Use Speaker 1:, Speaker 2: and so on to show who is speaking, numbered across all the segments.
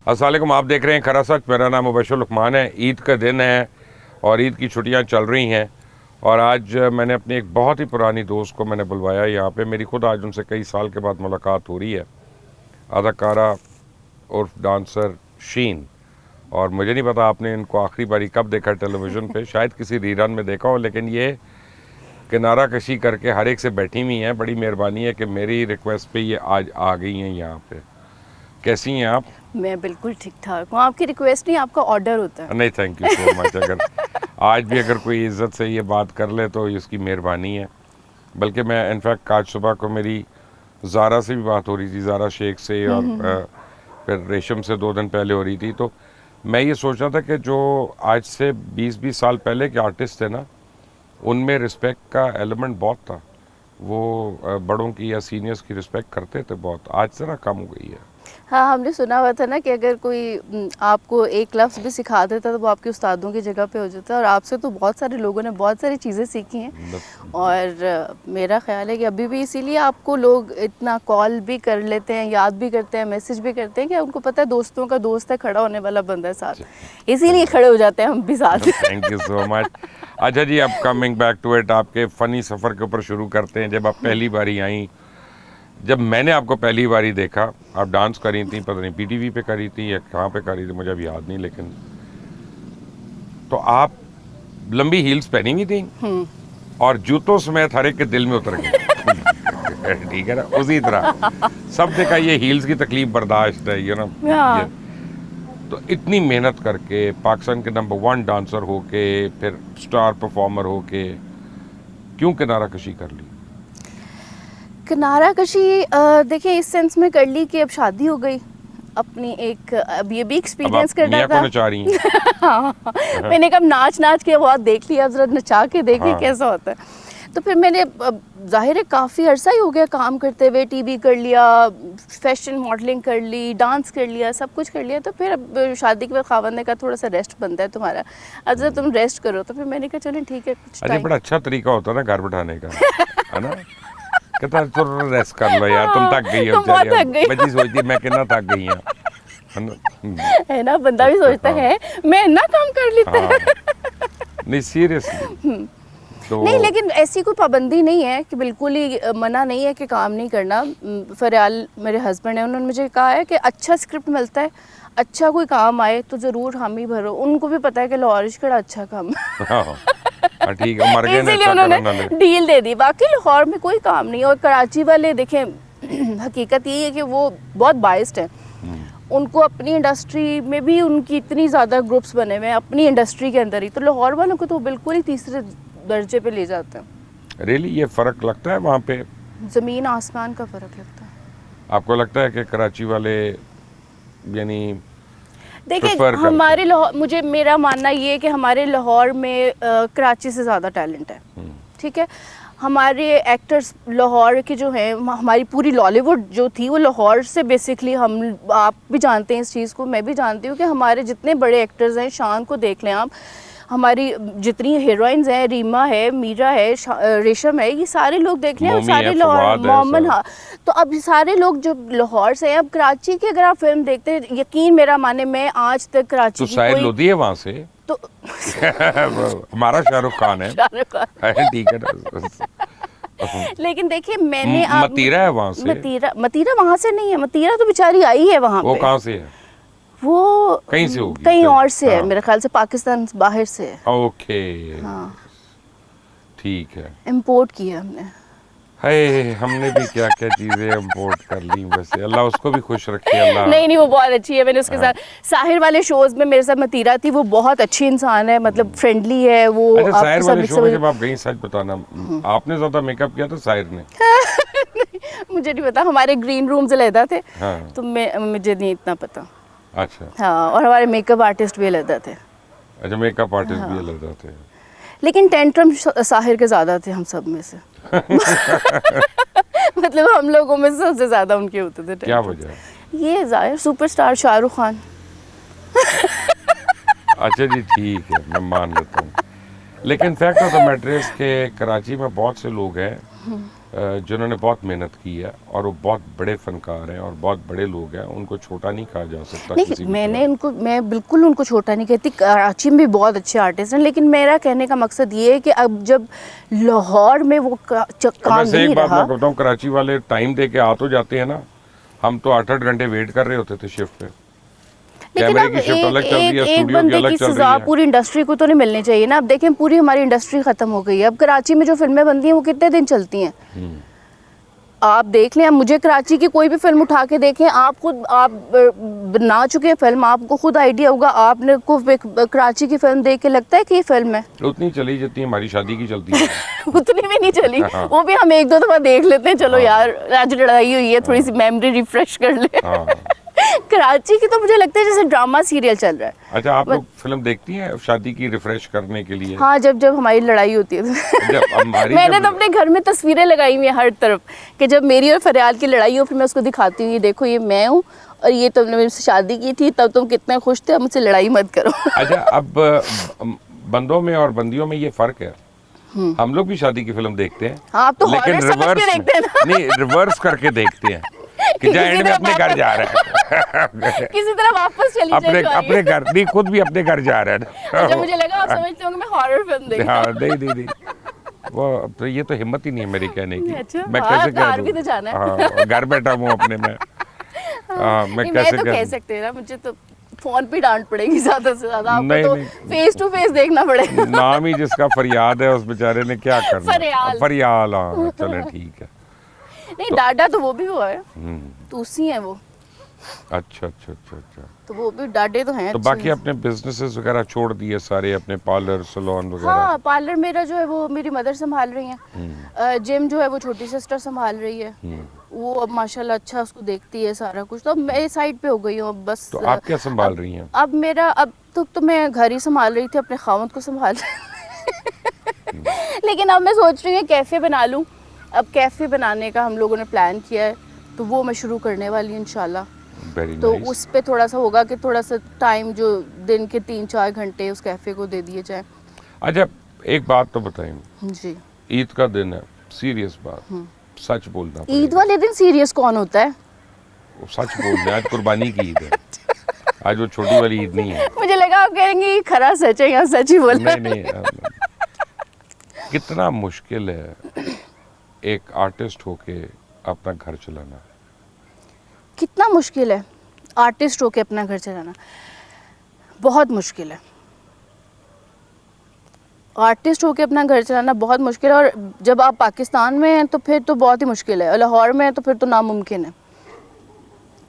Speaker 1: अस्सलाम वालेकुम, आप देख रहे हैं खरा सच। मेरा नाम मुबशर लुकमान है। ईद का दिन है और ईद की छुट्टियां चल रही हैं और आज मैंने अपनी एक बहुत ही पुरानी दोस्त को मैंने बुलवाया यहाँ पे। मेरी खुद आज उनसे कई साल के बाद मुलाकात हो रही है। अदाकारा उर्फ डांसर शीन। और मुझे नहीं पता आपने इनको आखिरी बारी कब देखा टेलीविज़न पे, शायद किसी रीरन में देखा हो, लेकिन ये किनारा कशी करके हर एक से बैठी हुई हैं। बड़ी मेहरबानी है कि मेरी रिक्वेस्ट पे ये आज आ गई हैं यहाँ पे। कैसी हैं आप?
Speaker 2: मैं बिल्कुल ठीक ठाक हूँ। आपकी रिक्वेस्ट नहीं, आपका ऑर्डर होता है।
Speaker 1: नहीं, थैंक यू सो मच। अगर आज भी अगर कोई इज़्ज़त से ये बात कर ले तो इसकी मेहरबानी है। बल्कि मैं इनफैक्ट आज सुबह को मेरी ज़ारा से भी बात हो रही थी, ज़ारा शेख से, और फिर रेशम से 2 दिन पहले हो रही थी। तो मैं ये सोच रहा था कि जो आज से 20-20 साल पहले के आर्टिस्ट थे ना, उनमें रिस्पेक्ट का एलिमेंट बहुत था। वो बड़ों की या सीनियर्स की रिस्पेक्ट करते थे बहुत। आज ज़रा कम हो गई है।
Speaker 2: हाँ, हमने सुना हुआ था ना कि अगर कोई आपको एक लफ्ज़ भी सिखा देता तो वो आपके उस्तादों की जगह पे हो जाता है। और आपसे तो बहुत सारे लोगों ने बहुत सारी चीज़ें सीखी हैं। और मेरा ख्याल है कि अभी भी इसीलिए आपको लोग इतना कॉल भी कर लेते हैं, याद भी करते हैं, मैसेज भी करते हैं कि उनको पता है दोस्तों का दोस्त है, खड़ा होने वाला बंदा है साथ, इसीलिए खड़े हो जाते हैं हम भी साथ।
Speaker 1: Thank you so much. अच्छा जी, अब कमिंग बैक टू इट, आपके फ़नी सफ़र के ऊपर शुरू करते हैं। जब आप पहली बारी आई, जब मैंने आपको पहली बारी देखा, आप डांस करी थी, पता नहीं पीटीवी पे करी थी या कहाँ पे करी थी, मुझे अब याद नहीं, लेकिन तो आप लंबी हील्स पहनी हुई थी और जूतों समेत हर एक के दिल में उतर गए। ठीक है ना, उसी तरह सब देखा ये हील्स की तकलीफ बर्दाश्त है, यू नो। तो इतनी मेहनत करके पाकिस्तान के नंबर 1 डांसर होके, फिर स्टार परफॉर्मर होके, क्यों किनारा कशी कर ली?
Speaker 2: किनारा कशी देखिए इस सेंस में कर ली कि अब शादी हो गई अपनी, एक अब ये भी एक्सपीरियंस करना
Speaker 1: मियां
Speaker 2: था।
Speaker 1: को नचा रही हैं।
Speaker 2: हाँ, मैंने कब नाच के बहुत देख लिया, जरा नचा के देखिए कैसा होता है। तो फिर मैंने जाहिर है काफ़ी अरसा ही हो गया काम करते हुए, टीवी कर लिया, फैशन मॉडलिंग कर ली, डांस कर लिया, सब कुछ कर लिया। तो फिर अब शादी के बाद खावंद ने कहा थोड़ा सा रेस्ट बनता है तुम्हारा, अब जब तुम रेस्ट करो। तो फिर मैंने कहा चलें ठीक है, कुछ
Speaker 1: अरे
Speaker 2: टाइम।
Speaker 1: बड़ा अच्छा तरीका होता है ना घर बैठाने का, है ना। कहता थोड़ा रेस्ट कर लो यार, तुम थक गई हो।
Speaker 2: तुम बहुत थक गई।
Speaker 1: बच्ची सोचती मैं कितना थक गई हूँ,
Speaker 2: है ना, बंदा भी सोचता है मैं ना काम कर लेता है।
Speaker 1: नहीं सीरियसली तो
Speaker 2: नहीं, लेकिन ऐसी कोई पाबंदी नहीं है कि बिल्कुल ही मना नहीं है कि काम नहीं करना। फरयाल मेरे हस्बैंड हैं, उन्होंने मुझे कहा है कि अच्छा स्क्रिप्ट मिलता है, अच्छा कोई काम आए तो ज़रूर हामी भरो। उनको भी पता है कि लाहौर का अच्छा काम
Speaker 1: ठीक है, मर गए
Speaker 2: इसीलिए उन्होंने डील दे दी। बाकी लाहौर में कोई काम नहीं है। और कराची वाले देखें, हकीकत यही है कि वो बहुत बाइस्ड हैं। उनको अपनी इंडस्ट्री में भी उनकी इतनी ज़्यादा ग्रुप्स बने हुए हैं अपनी इंडस्ट्री के अंदर ही, तो लाहौर वालों को तो बिल्कुल ही तीसरे दर्जे पे ले जाते हैं।
Speaker 1: रियली ये फ़र्क लगता है वहाँ पे?
Speaker 2: ज़मीन आसमान का फ़र्क लगता है।
Speaker 1: आपको लगता है कि कराची वाले यानी
Speaker 2: देखिए हमारे लाहौर, मुझे मेरा मानना ये है कि हमारे लाहौर में कराची से ज़्यादा टैलेंट है। ठीक है, हमारे एक्टर्स लाहौर के जो हैं, हमारी पूरी लॉलीवुड जो थी वो लाहौर से बेसिकली, हम आप भी जानते हैं इस चीज़ को, मैं भी जानती हूँ कि हमारे जितने बड़े एक्टर्स हैं, शान को देख लें आप, हमारी जितनी हीरोइंस हैं, रीमा है, मीरा है, रेशम है, ये सारे लोग देख लें, सारे लाहौर, मोमन। हाँ, तो अब सारे लोग जो लाहौर से हैं। अब कराची की अगर आप फिल्म देखते हैं, यकीन मेरा माने, मैं आज तक कराची
Speaker 1: तो शायद लोधी है वहाँ से
Speaker 2: तो
Speaker 1: हमारा शाहरुख खान है, ठीक है ना।
Speaker 2: लेकिन देखिए मैंने
Speaker 1: मतीरा है वहाँ से।
Speaker 2: मतीरा वहाँ से नहीं है। मतीरा तो बेचारी आई है वहाँ पे।
Speaker 1: वो कहाँ से है?
Speaker 2: वो
Speaker 1: कहीं से होगी,
Speaker 2: कहीं और से है मेरे ख्याल से, पाकिस्तान बाहर से है।
Speaker 1: ओके,
Speaker 2: हाँ,
Speaker 1: ठीक है,
Speaker 2: इम्पोर्ट किया हमने।
Speaker 1: है हमने भी क्या क्या चीजें इम्पोर्ट कर ली। वैसे अल्लाह उसको भी खुश रखे। अल्लाह
Speaker 2: नहीं, वो बहुत अच्छी है। मैंने उसके साथ साहिर वाले शोज में मेरे साथ मतीरा थी, वो बहुत अच्छी इंसान है, मतलब फ्रेंडली है वो।
Speaker 1: अच्छा, साहिर वाले शो में जब आप गई, सच बताना, आपने ज्यादा मेकअप किया था साहिर ने?
Speaker 2: मुझे नहीं पता, हमारे ग्रीन रूम्स अलहदा थे।
Speaker 1: हाँ।
Speaker 2: तो मुझे नहीं इतना पता।
Speaker 1: अच्छा।
Speaker 2: हाँ, और हमारे मेकअप आर्टिस्ट भी अलहदा थे।
Speaker 1: अच्छा, मेकअप आर्टिस्ट भी अलहदा थे।
Speaker 2: लेकिन टेंट्रम साहिर के ज़्यादा थे हम सब में से। मतलब हम लोगों में सबसे ज़्यादा उनके होते थे।
Speaker 1: क्या वजह?
Speaker 2: ये जाहिर सुपरस्टार शाहरुख खान।
Speaker 1: अच्छा जी, ठीक है, मैं मान लेता हूँ। लेकिन fact of the matter is के कराची में बहुत से लोग हैं जिन्होंने बहुत मेहनत की है और वो बहुत बड़े फनकार हैं और बहुत बड़े लोग हैं, उनको छोटा नहीं कहा जा सकता किसी
Speaker 2: नहीं,
Speaker 1: भी
Speaker 2: मैं बिल्कुल उनको छोटा नहीं कहती। कराची में भी बहुत अच्छे आर्टिस्ट हैं, लेकिन मेरा कहने का मकसद ये है कि अब जब लाहौर में वो काम
Speaker 1: वैसे
Speaker 2: नहीं
Speaker 1: एक बात
Speaker 2: रहा।
Speaker 1: मैं बताऊं, कराची वाले टाइम दे के आ तो जाते हैं ना, हम तो 8-8 घंटे वेट कर रहे होते थे शिफ्ट पे।
Speaker 2: लेकिन
Speaker 1: कैमरे
Speaker 2: अब
Speaker 1: की शिफ्ट अलग चल रही है,
Speaker 2: एक
Speaker 1: स्टूडियो की
Speaker 2: बंदे
Speaker 1: अलग
Speaker 2: की
Speaker 1: चल
Speaker 2: सजा
Speaker 1: रही है।
Speaker 2: पूरी इंडस्ट्री को तो नहीं मिलनी चाहिए ना। अब देखें, पूरी हमारी इंडस्ट्री खत्म हो गई है। अब कराची में जो फिल्में बनती हैं वो कितने दिन चलती हैं, आप देख लें। अब मुझे कराची की कोई भी फिल्म उठा के देखें, आप खुद, आप बना चुके हैं फिल्म, आपको खुद आइडिया होगा। आपने को कराची की फिल्म देख के लगता है कि ये फिल्म है?
Speaker 1: उतनी चली जितनी हमारी शादी की चलती है।
Speaker 2: उतनी भी नहीं चली।
Speaker 1: हाँ।
Speaker 2: वो भी हम एक दो दफा देख लेते हैं, चलो
Speaker 1: हाँ।
Speaker 2: यार आज लड़ाई हुई है, थोड़ी सी मेमोरी रिफ्रेश कर ले।
Speaker 1: हाँ।
Speaker 2: कराची की तो मुझे लगता है जैसे ड्रामा सीरियल चल रहा है।
Speaker 1: अच्छा, आप लोग फिल्म देखती हैं शादी की रिफ्रेश करने के लिए?
Speaker 2: हाँ, जब जब हमारी लड़ाई होती है
Speaker 1: जब हमारी
Speaker 2: मैंने तो अपने घर में तस्वीरें लगाई हुई हैं हर तरफ कि जब मेरी और फरियाल की लड़ाई हो, फिर मैं उसको दिखाती हूँ, ये देखो ये मैं हूँ और ये तुमने मेरे से शादी की थी, तब तुम कितने खुश थे, अब मुझसे लड़ाई मत करो।
Speaker 1: अच्छा, अब बंदों में और बंदियों में ये फर्क है। हम लोग भी शादी की फिल्म देखते हैं,
Speaker 2: हाँ, आप तो
Speaker 1: लेकिन
Speaker 2: horror समझ के देखते हैं ना।
Speaker 1: नहीं, रिवर्स करके देखते हैं कि जा एंड में अपने घर जा रहा है।
Speaker 2: किसी तरह वापस चली
Speaker 1: अपने
Speaker 2: जाए।
Speaker 1: अपने घर नहीं, खुद भी अपने घर जा रहा है।
Speaker 2: जब मुझे लगा आप समझते होंगे मैं हॉरर फिल्म देख रहा
Speaker 1: हाँ, नहीं, वो तो ये तो हिम्मत ही नहीं है मेरी कहने की।
Speaker 2: अच्छा,
Speaker 1: मैं
Speaker 2: हाँ,
Speaker 1: कैसे कह
Speaker 2: बाहर भी
Speaker 1: दूं?
Speaker 2: तो जाना है।
Speaker 1: हाँ, घर बैठा हूँ अपने में। हाँ, मैं
Speaker 2: नहीं,
Speaker 1: कैसे
Speaker 2: मैं तो कह
Speaker 1: दूं?
Speaker 2: सकते हैं ना, मुझे तो फोन पे डांट पड़ेगी ज्यादा से ज्यादा। आपको
Speaker 1: नहीं,
Speaker 2: तो
Speaker 1: नहीं।
Speaker 2: फेस टू फेस देखना पड़ेगा।
Speaker 1: नाम ही जिसका फरियाद है, उस बेचारे ने क्या करना।
Speaker 2: फरियाल।
Speaker 1: फरियाल, हाँ, चलें ठीक है।
Speaker 2: नहीं, डाटा तो वो भी हुआ है,
Speaker 1: हम्म,
Speaker 2: तो उसी है वो,
Speaker 1: अच्छा।
Speaker 2: तो वो भी डाटे तो हैं
Speaker 1: तो
Speaker 2: अच्छे।
Speaker 1: बाकी अपने बिजनेसेस वगैरह छोड़ दिए सारे, अपने पार्लर सैलून वगैरह?
Speaker 2: हाँ, पार्लर मेरा जो है वो मेरी मदर संभाल रही हैं। जिम जो है वो छोटी सिस्टर संभाल रही है। वो अब माशाल्लाह अच्छा उसको देखती है सारा कुछ। तो अब मैं साइड पे हो गई हूँ अब बस।
Speaker 1: तो आप क्या संभाल रही हैं?
Speaker 2: अब मेरा अब तो मैं घर ही संभाल रही थी, अपने खावंद को संभाल लेकिन अब मैं सोच रही हूँ कैफ़े बना लूँ। अब कैफ़े बनाने का हम लोगों ने प्लान किया है, तो वो मैं शुरू करने वाली हूँ इंशाल्लाह।
Speaker 1: वेरी
Speaker 2: तो
Speaker 1: नाइस।
Speaker 2: उस पे थोड़ा सा होगा कि थोड़ा सा टाइम जो दिन के 3-4 घंटे उस कैफ़े को दे दिए जाए।
Speaker 1: अच्छा, एक बात तो बताएं,
Speaker 2: जी,
Speaker 1: ईद का दिन है, सीरियस बात, सच बोलना
Speaker 2: ईद
Speaker 1: पड़ेगा।
Speaker 2: वाले दिन सीरियस कौन होता है?
Speaker 1: वो सच बोलना, आज कुर्बानी की ईद है, आज वो छोटी वाली ईद नहीं है।
Speaker 2: मुझे लगा आप कहेंगे ये खरा सच है, यहाँ सच ही बोला।
Speaker 1: नहीं, कितना मुश्किल है एक आर्टिस्ट होके अपना घर चलाना।
Speaker 2: कितना मुश्किल है आर्टिस्ट होके अपना घर चलाना, बहुत मुश्किल है। आर्टिस्ट होके अपना घर चलाना बहुत मुश्किल है, और जब आप पाकिस्तान में हैं तो फिर तो बहुत ही मुश्किल है, और लाहौर में है तो फिर तो नामुमकिन है।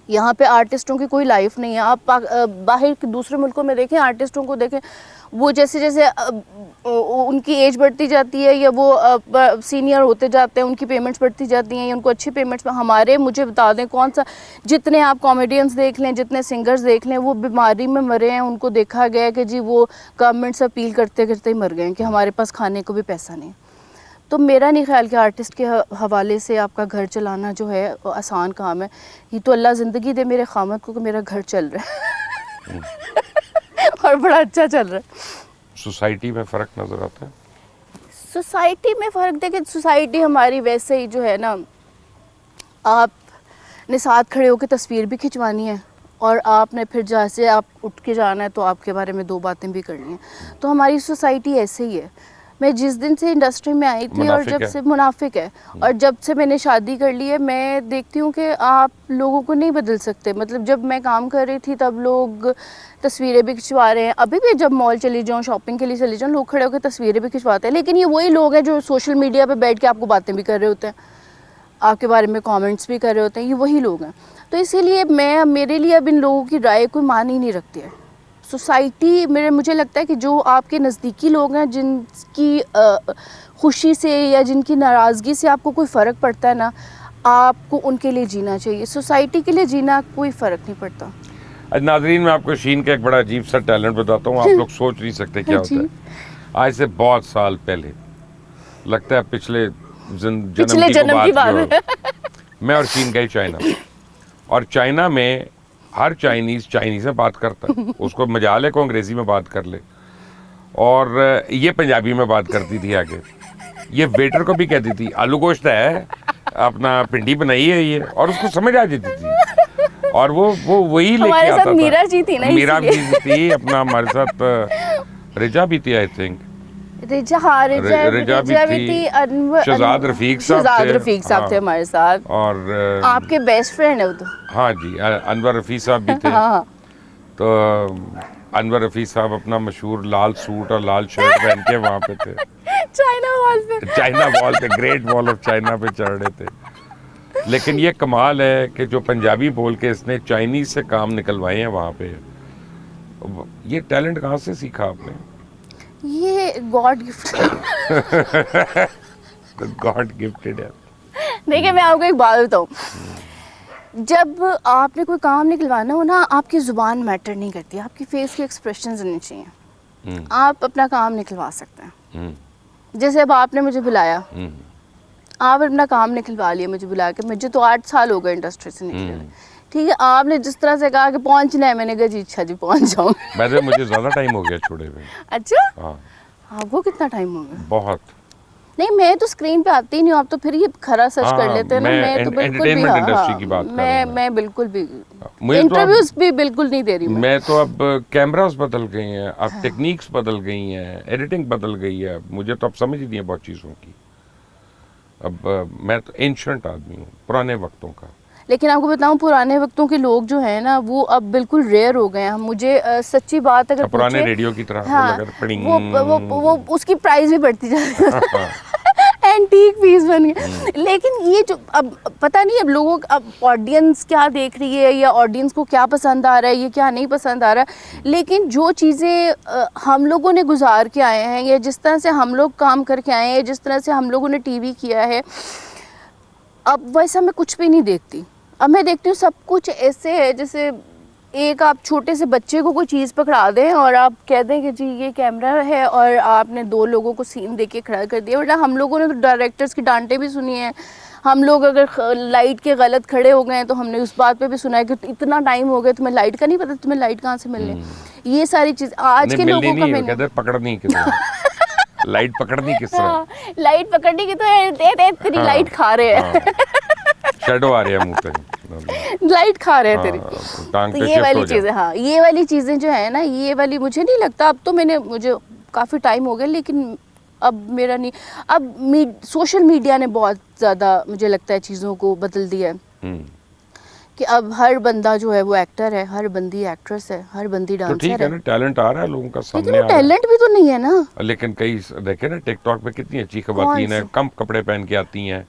Speaker 2: यहाँ पे आर्टिस्टों की कोई लाइफ नहीं है। आप बाहर के दूसरे मुल्कों में देखें, आर्टिस्टों को देखें, वो जैसे जैसे उनकी एज बढ़ती जाती है या वो सीनियर होते जाते हैं, उनकी पेमेंट्स बढ़ती जाती हैं या उनको अच्छी पेमेंट्स। हमारे, मुझे बता दें, कौन सा, जितने आप कॉमेडियंस देख लें, जितने सिंगर्स देख लें, वो बीमारी में मरे हैं, उनको देखा गया है कि जी वो गवर्नमेंट से अपील करते करते ही मर गए हैं कि हमारे पास खाने को भी पैसा नहीं। तो मेरा नहीं ख्याल कि आर्टिस्ट के हवाले से आपका घर चलाना जो है वो आसान काम है। ये तो अल्लाह ज़िंदगी दे मेरे खामद को कि मेरा घर चल रहा है और बड़ा अच्छा चल रहा है।
Speaker 1: सोसाइटी में फ़र्क नज़र आता है?
Speaker 2: सोसाइटी में फ़र्क देखिए, सोसाइटी हमारी वैसे ही जो है ना, आपने साथ खड़े होकर तस्वीर भी खिंचवानी है और आपने फिर जैसे आप उठ के जाना है तो आपके बारे में 2 बातें भी करनी है। तो हमारी सोसाइटी ऐसे ही है। मैं जिस दिन से इंडस्ट्री में आई थी और जब से मुनाफिक है, और जब से मैंने शादी कर ली है, मैं देखती हूँ कि आप लोगों को नहीं बदल सकते। मतलब जब मैं काम कर रही थी तब लोग तस्वीरें भी खिंचवा रहे हैं, अभी भी जब मॉल चली जाऊँ, शॉपिंग के लिए चली जाऊँ, लोग खड़े होकर तस्वीरें भी खिंचवाते हैं। लेकिन ये वही लोग हैं जो सोशल मीडिया पर बैठ के आपको बातें भी कर रहे होते हैं, आपके बारे में कमेंट्स भी कर रहे होते हैं, ये वही लोग हैं। तो इसीलिए मेरे लिए अब इन लोगों की राय कोई मान ही नहीं रखती है। सोसाइटी मुझे लगता है कि जो आपके नज़दीकी लोग हैं, जिनकी खुशी से या जिनकी नाराज़गी से आपको कोई फ़र्क पड़ता है ना, आपको उनके लिए जीना चाहिए। सोसाइटी के लिए जीना कोई फ़र्क नहीं पड़ता।
Speaker 1: आज नाज़रीन, मैं आपको शीन का एक बड़ा अजीब सा टैलेंट बताता हूँ, आप लोग सोच नहीं सकते क्या होता है। आज से बहुत साल पहले, लगता है पिछले जन्म की बात है, मैं और शीन गए चाइना, और चाइना में हर चाइनीज़ में बात करता है, उसको मजाल है को अंग्रेज़ी में बात कर ले, और ये पंजाबी में बात करती थी आगे। ये वेटर को भी कहती थी आलू गोश्त है, अपना भिंडी बनाई है ये, और उसको समझ आ जाती थी, और वो वही लेके
Speaker 2: हमारे
Speaker 1: आता
Speaker 2: साथ
Speaker 1: था।
Speaker 2: मीरा जी थी ना,
Speaker 1: मीरा भी
Speaker 2: इसलिए।
Speaker 1: थी अपना, हमारे साथ रिजा भी थी आई थिंक,
Speaker 2: रिजा, हाँ रिजा भी थी,
Speaker 1: शहजाद रफीक साहब
Speaker 2: शहजाद
Speaker 1: थे,
Speaker 2: रफीक साहब थे
Speaker 1: हाँ।
Speaker 2: हमारे साथ,
Speaker 1: और
Speaker 2: आपके बेस्ट फ्रेंड है वो तो।
Speaker 1: हाँ जी, अनवर रफ़ी साहब भी थे।
Speaker 2: हाँ
Speaker 1: तो अनवर रफ़ी साहब अपना मशहूर लाल सूट और लाल शर्ट पहन के वहाँ पे थे,
Speaker 2: चाइना वॉल पे,
Speaker 1: चाइना वॉल पे, ग्रेट वॉल ऑफ चाइना पे चढ़ रहे थे। लेकिन ये कमाल है कि जो पंजाबी बोल के इसने चाइनीज से काम निकलवाए हैं वहाँ पे, ये टैलेंट कहाँ से सीखा आपने?
Speaker 2: ये गॉड गिफ्ट।
Speaker 1: गॉड गिफ्टेड है।
Speaker 2: देखिए मैं आपको एक बात बताऊँ, जब आपने कोई काम निकलवाना हो ना, आपकी ज़ुबान मैटर नहीं करती, आपकी फेस के एक्सप्रेशंस होने चाहिए, आप अपना काम निकलवा सकते हैं। जैसे अब आपने मुझे बुलाया, आप अपना काम निकलवा लिया मुझे बुला के, मुझे तो 8 साल हो गए इंडस्ट्री से निकले हुए, ठीक है, आपने जिस तरह से कहा कि पहुंचना है, मैंने कहा जी अच्छा जी पहुंच जाऊँ।
Speaker 1: वैसे मुझे ज़्यादा टाइम हो गया छोड़े हुए।
Speaker 2: अच्छा,
Speaker 1: हाँ
Speaker 2: आपको कितना टाइम हो गया?
Speaker 1: बहुत।
Speaker 2: नहीं मैं तो स्क्रीन पे आती ही नहीं हूँ, आप तो फिर ये खरा सर्च
Speaker 1: हाँ,
Speaker 2: कर लेते हैं ना, मैं तो बिल्कुल भी,
Speaker 1: एंटरटेनमेंट इंडस्ट्री
Speaker 2: हाँ,
Speaker 1: की बात कर रहा हूँ
Speaker 2: मैं बिल्कुल भी
Speaker 1: मुझे तो
Speaker 2: इंटरव्यूज भी बिल्कुल नहीं दे रही
Speaker 1: मैं तो अब कैमरास बदल गई हैं, अब टेक्निक्स बदल गई हैं, एडिटिंग बदल गई है, मुझे तो अब समझ ही नहीं है बहुत चीज़ों की। अब मैं तो एंशंट आदमी हूँ, पुराने वक्तों का।
Speaker 2: लेकिन आपको बताऊं, पुराने वक्तों के लोग जो हैं ना, वो अब बिल्कुल रेयर हो गए हैं। मुझे सच्ची बात अगर
Speaker 1: पुराने
Speaker 2: पूछे,
Speaker 1: रेडियो की तरह
Speaker 2: हाँ,
Speaker 1: पड़िंग,
Speaker 2: वो उसकी प्राइस भी बढ़ती जा रही है, एंटीक पीस बन गए। लेकिन ये जो अब पता नहीं, अब लोगों, अब ऑडियंस क्या देख रही है, या ऑडियंस को क्या पसंद आ रहा है, ये क्या नहीं पसंद आ रहा है, लेकिन जो चीज़ें हम लोगों ने गुजार के आए हैं, या जिस तरह से हम लोग काम करके आए हैं, जिस तरह से हम लोगों ने टीवी किया है, अब वैसा मैं कुछ भी नहीं देखती। अब मैं देखती हूँ सब कुछ ऐसे है जैसे एक आप छोटे से बच्चे को कोई चीज़ पकड़ा दें और आप कह दें कि जी ये कैमरा है, और आपने 2 लोगों को सीन दे के खड़ा कर दिया। वरना हम लोगों ने तो डायरेक्टर्स की डांटें भी सुनी हैं, हम लोग अगर लाइट के गलत खड़े हो गए हैं तो हमने उस बात पे भी सुना है कि इतना टाइम हो गया, तुम्हें लाइट का नहीं पता, तुम्हें लाइट कहाँ से मिलने। ये सारी चीज़ आज के लोगों का मैंने
Speaker 1: पकड़नी लाइट पकड़नी किस तरह?
Speaker 2: हाँ, लाइट पकड़ने की तो तेरी
Speaker 1: हाँ,
Speaker 2: लाइट खा रहे हैं,
Speaker 1: शैडो आ रही है मुंह पे,
Speaker 2: लाइट खा रहे हैं तेरी।
Speaker 1: टांग
Speaker 2: तो
Speaker 1: पे
Speaker 2: ये
Speaker 1: शिफ्ट
Speaker 2: वाली
Speaker 1: हो जाए।
Speaker 2: चीज़ें, हाँ ये वाली चीज़ें जो है ना, ये वाली मुझे नहीं लगता, अब तो मुझे काफ़ी टाइम हो गया, लेकिन अब मेरा नहीं, अब सोशल मीडिया ने बहुत ज़्यादा मुझे लगता है चीज़ों को बदल दिया है, कि अब हर बंदा जो है वो एक्टर है, हर बंदी एक्ट्रेस है, हर बंदी डांसर
Speaker 1: तो ठीक है ना, टैलेंट आ रहा है लोगों का सामने,
Speaker 2: लेकिन वो टैलेंट भी तो नहीं है ना।
Speaker 1: लेकिन कई देखे ना टिकटॉक पे कितनी अच्छी खवातीन है, कम कपड़े पहन के आती हैं,